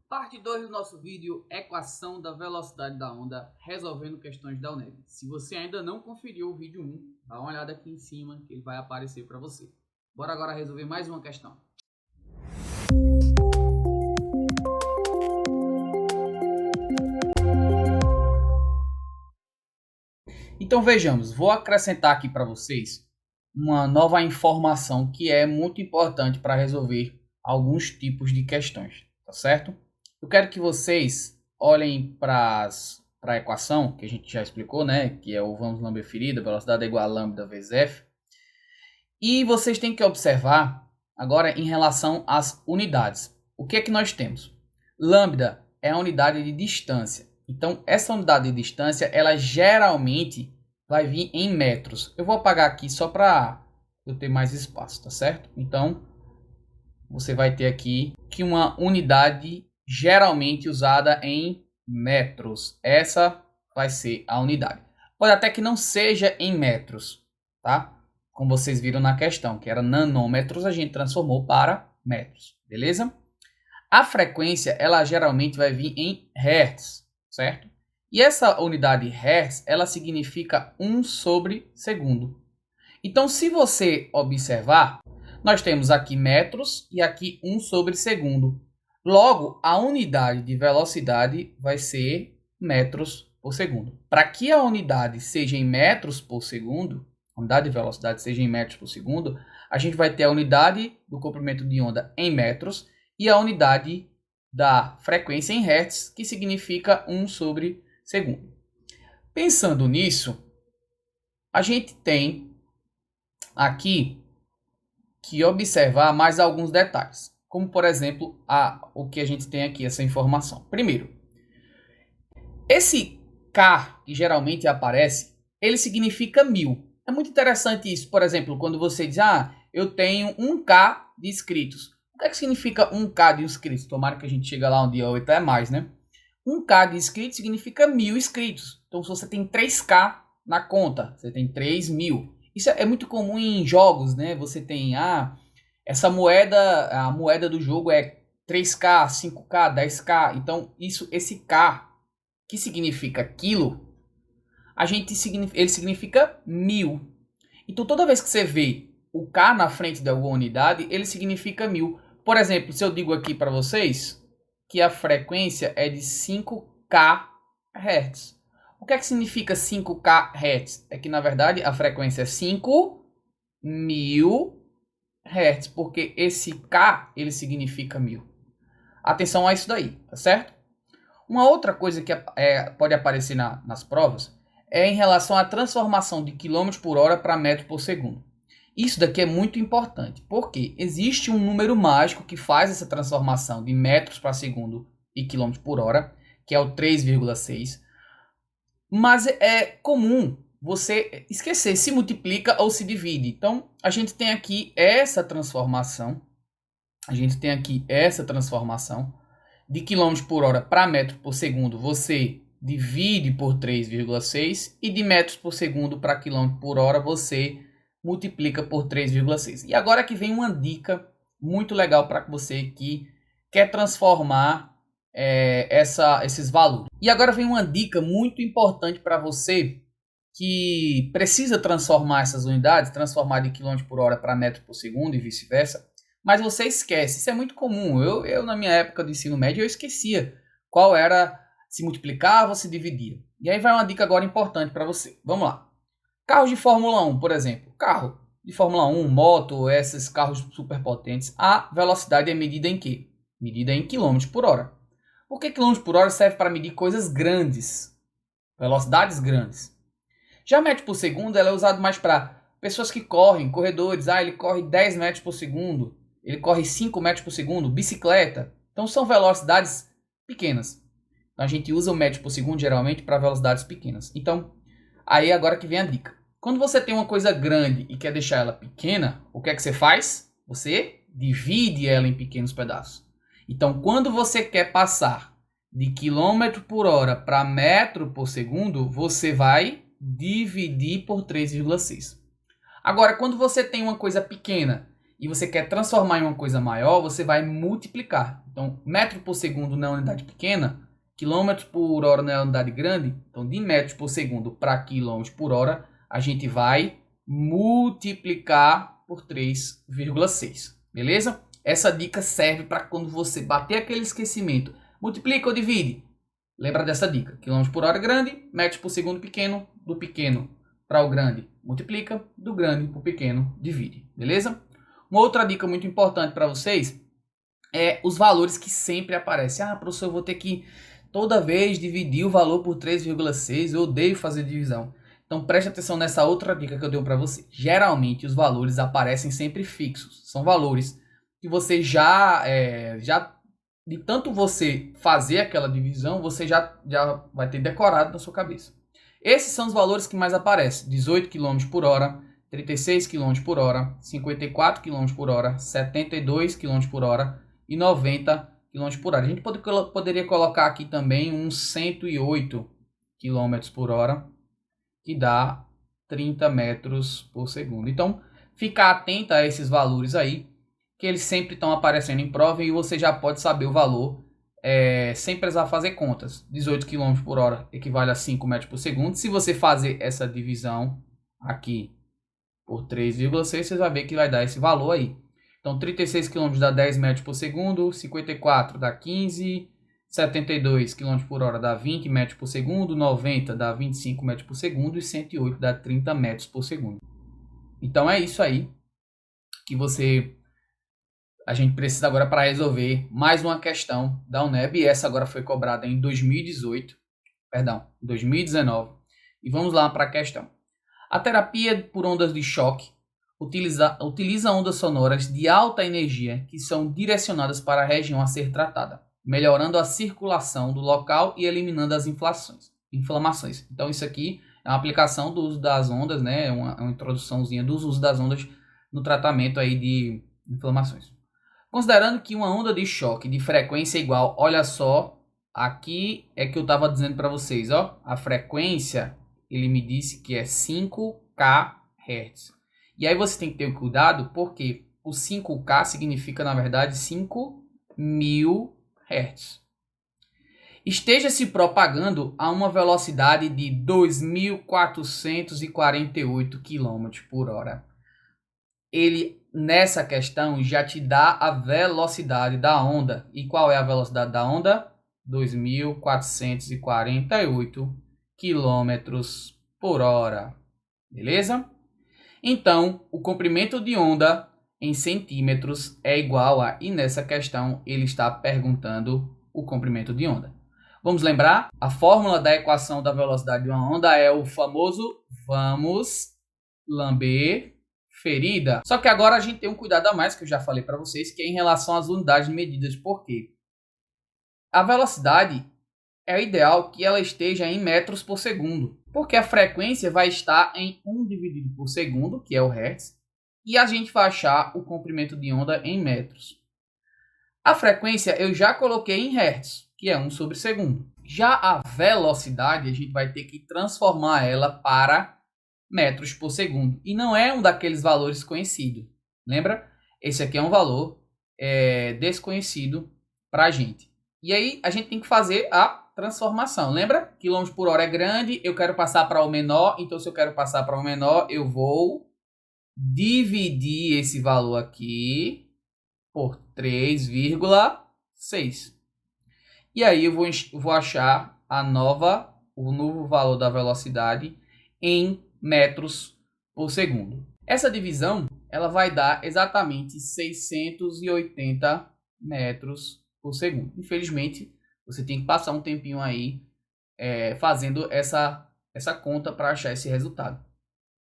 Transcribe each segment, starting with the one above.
Parte 2 do nosso vídeo, equação da velocidade da onda, resolvendo questões da UNEB. Se você ainda não conferiu o vídeo 1, dá uma olhada aqui em cima que ele vai aparecer para você. Bora agora resolver mais uma questão. Então vejamos, vou acrescentar aqui para vocês uma nova informação que é muito importante para resolver alguns tipos de questões, tá certo? Eu quero que vocês olhem para a equação que a gente já explicou, né? Que é o vamos lambda ferida, velocidade é igual a lambda vezes f. E vocês têm que observar agora em relação às unidades. O que é que nós temos? Lambda é a unidade de distância. Então, essa unidade de distância, ela geralmente vai vir em metros. Eu vou apagar aqui só para eu ter mais espaço, tá certo? Então, você vai ter aqui que uma unidade geralmente usada em metros. Essa vai ser a unidade. Pode até que não seja em metros, tá? Como vocês viram na questão, que era nanômetros, a gente transformou para metros, beleza? A frequência, ela geralmente vai vir em hertz, certo? E essa unidade hertz, ela significa 1 sobre segundo. Então, se você observar, nós temos aqui metros e aqui 1 sobre segundo. Logo, a unidade de velocidade vai ser metros por segundo. Para que a unidade seja em metros por segundo, a unidade de velocidade seja em metros por segundo, a gente vai ter a unidade do comprimento de onda em metros e a unidade da frequência em hertz, que significa 1 sobre segundo. Pensando nisso, a gente tem aqui que observar mais alguns detalhes, como por exemplo o que a gente tem aqui, essa informação. Primeiro, esse K que geralmente aparece, ele significa 1000. É muito interessante isso, por exemplo, quando você diz, eu tenho 1K de inscritos. O que é que significa 1K de inscritos? Tomara que a gente chegue lá um dia ou até mais, né? 1K de inscritos significa 1000 inscritos. Então, se você tem 3K na conta, você tem 3.000. Isso é muito comum em jogos, né? Você tem, essa moeda, a moeda do jogo é 3K, 5K, 10K. Então, esse K, que significa quilo, ele significa 1000. Então, toda vez que você vê o K na frente de alguma unidade, ele significa 1000. Por exemplo, se eu digo aqui para vocês que a frequência é de 5K Hz. O que é que significa 5K Hz? É que, na verdade, a frequência é 5.000 Hz, porque esse K, ele significa 1000. Atenção a isso daí, tá certo? Uma outra coisa que pode aparecer nas provas é em relação à transformação de km por hora para metro por segundo. Isso daqui é muito importante, porque existe um número mágico que faz essa transformação de metros para segundo e km por hora, que é o 3,6. Mas é comum você esquecer se multiplica ou se divide. Então, a gente tem aqui essa transformação. De km por hora para metro por segundo, você divide por 3,6 e de metros por segundo para km por hora você multiplica por 3,6. E agora que vem uma dica muito legal para você que quer transformar esses valores. E agora vem uma dica muito importante para você que precisa transformar essas unidades, transformar de km por hora para metro por segundo e vice-versa. Mas você esquece, isso é muito comum. Eu na minha época de ensino médio, eu esquecia qual era, se multiplicava ou se dividia. E aí vai uma dica agora importante para você. Vamos lá. Carros de Fórmula 1, por exemplo. Carro de Fórmula 1, moto, esses carros superpotentes. A velocidade é medida em quê? Medida em km por hora. Por que km por hora serve para medir coisas grandes? Velocidades grandes. Já metro por segundo ela é usado mais para pessoas que correm, corredores. Ele corre 10 metros por segundo. Ele corre 5 metros por segundo, bicicleta. Então são velocidades pequenas. Então a gente usa o metro por segundo geralmente para velocidades pequenas. Então, aí agora que vem a dica. Quando você tem uma coisa grande e quer deixar ela pequena, o que é que você faz? Você divide ela em pequenos pedaços. Então, quando você quer passar de km por hora para metro por segundo, você vai dividir por 3,6. Agora, quando você tem uma coisa pequena e você quer transformar em uma coisa maior, você vai multiplicar. Então, metro por segundo na unidade pequena, quilômetros por hora na unidade grande. Então, de metros por segundo para quilômetros por hora, a gente vai multiplicar por 3,6. Beleza? Essa dica serve para quando você bater aquele esquecimento. Multiplica ou divide? Lembra dessa dica. Quilômetros por hora grande, metros por segundo pequeno, do pequeno para o grande multiplica, do grande para o pequeno divide. Beleza? Uma outra dica muito importante para vocês é os valores que sempre aparecem. Ah, professor, eu vou ter que toda vez dividir o valor por 3,6. Eu odeio fazer divisão. Então preste atenção nessa outra dica que eu dei para você. Geralmente os valores aparecem sempre fixos. São valores que você já de tanto você fazer aquela divisão, você já vai ter decorado na sua cabeça. Esses são os valores que mais aparecem. 18 km por hora, 36 km por hora, 54 km por hora, 72 km por hora e 90 km por hora. A gente poderia colocar aqui também uns 108 km por hora, que dá 30 metros por segundo. Então, ficar atento a esses valores aí, que eles sempre estão aparecendo em prova e você já pode saber o valor sem precisar fazer contas. 18 km por hora equivale a 5 metros por segundo. Se você fazer essa divisão aqui por 3,6, você vai ver que vai dar esse valor aí. Então, 36 km dá 10 metros por segundo, 54 dá 15, 72 km por hora dá 20 metros por segundo, 90 dá 25 metros por segundo e 108 dá 30 metros por segundo. Então, é isso aí que a gente precisa agora para resolver mais uma questão da UNEB. E essa agora foi cobrada em 2019. E vamos lá para a questão. A terapia por ondas de choque utiliza ondas sonoras de alta energia que são direcionadas para a região a ser tratada, melhorando a circulação do local e eliminando as inflamações. Então isso aqui é uma aplicação do uso das ondas, né? Uma introduçãozinha dos usos das ondas no tratamento aí de inflamações. Considerando que uma onda de choque de frequência igual, olha só, aqui é que eu estava dizendo para vocês, ó, a frequência, ele me disse que é 5 kHz. E aí você tem que ter cuidado, porque o 5K significa, na verdade, 5.000 Hz. Esteja se propagando a uma velocidade de 2.448 km por hora. Ele, nessa questão, já te dá a velocidade da onda. E qual é a velocidade da onda? 2.448 km por hora. Beleza? Então, o comprimento de onda em centímetros é igual a... E nessa questão, ele está perguntando o comprimento de onda. Vamos lembrar? A fórmula da equação da velocidade de uma onda é o famoso vamos lamber ferida. Só que agora a gente tem um cuidado a mais, que eu já falei para vocês, que é em relação às unidades medidas. Por quê? A velocidade é ideal que ela esteja em metros por segundo, porque a frequência vai estar em 1 dividido por segundo, que é o hertz, e a gente vai achar o comprimento de onda em metros. A frequência eu já coloquei em hertz, que é 1 sobre segundo. Já a velocidade a gente vai ter que transformar ela para metros por segundo, e não é um daqueles valores conhecidos. Lembra? Esse aqui é um valor desconhecido para a gente. E aí a gente tem que fazer a transformação. Lembra? Quilômetros por hora é grande, eu quero passar para o menor. Então, se eu quero passar para o menor, eu vou dividir esse valor aqui por 3,6. E aí eu vou achar o novo valor da velocidade em metros por segundo. Essa divisão ela vai dar exatamente 680 metros por segundo. Infelizmente, você tem que passar um tempinho aí fazendo essa conta para achar esse resultado.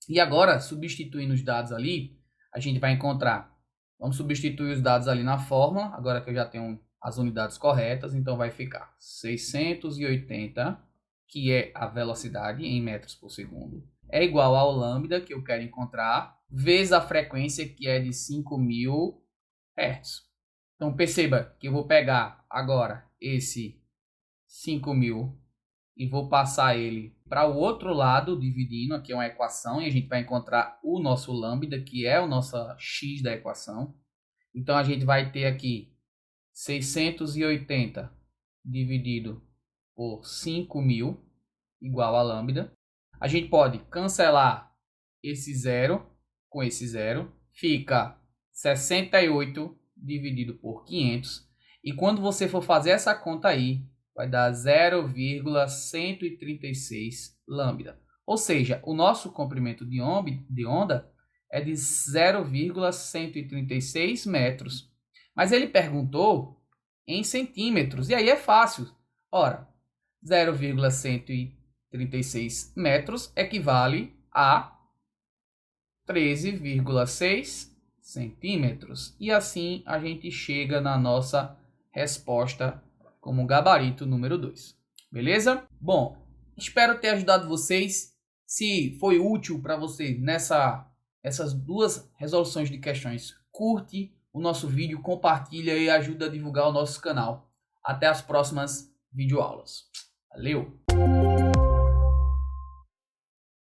E agora, substituindo os dados ali, a gente vai encontrar... Vamos substituir os dados ali na fórmula, agora que eu já tenho as unidades corretas. Então, vai ficar 680, que é a velocidade em metros por segundo, é igual ao lambda, que eu quero encontrar, vezes a frequência, que é de 5.000 Hz. Então, perceba que eu vou pegar agora esse 5.000 e vou passar ele para o outro lado, dividindo. Aqui é uma equação e a gente vai encontrar o nosso lambda, que é o nosso x da equação. Então, a gente vai ter aqui 680 dividido por 5.000 igual a lambda. A gente pode cancelar esse zero com esse zero. Fica 68 dividido por 500. E quando você for fazer essa conta aí, vai dar 0,136 lambda. Ou seja, o nosso comprimento de onda é de 0,136 metros. Mas ele perguntou em centímetros. E aí é fácil. Ora, 0,136 metros equivale a 13,6 centímetros. E assim a gente chega na nossa resposta como gabarito número 2. Beleza? Bom, espero ter ajudado vocês. Se foi útil para você essas duas resoluções de questões, curte o nosso vídeo, compartilha e ajuda a divulgar o nosso canal. Até as próximas videoaulas. Valeu!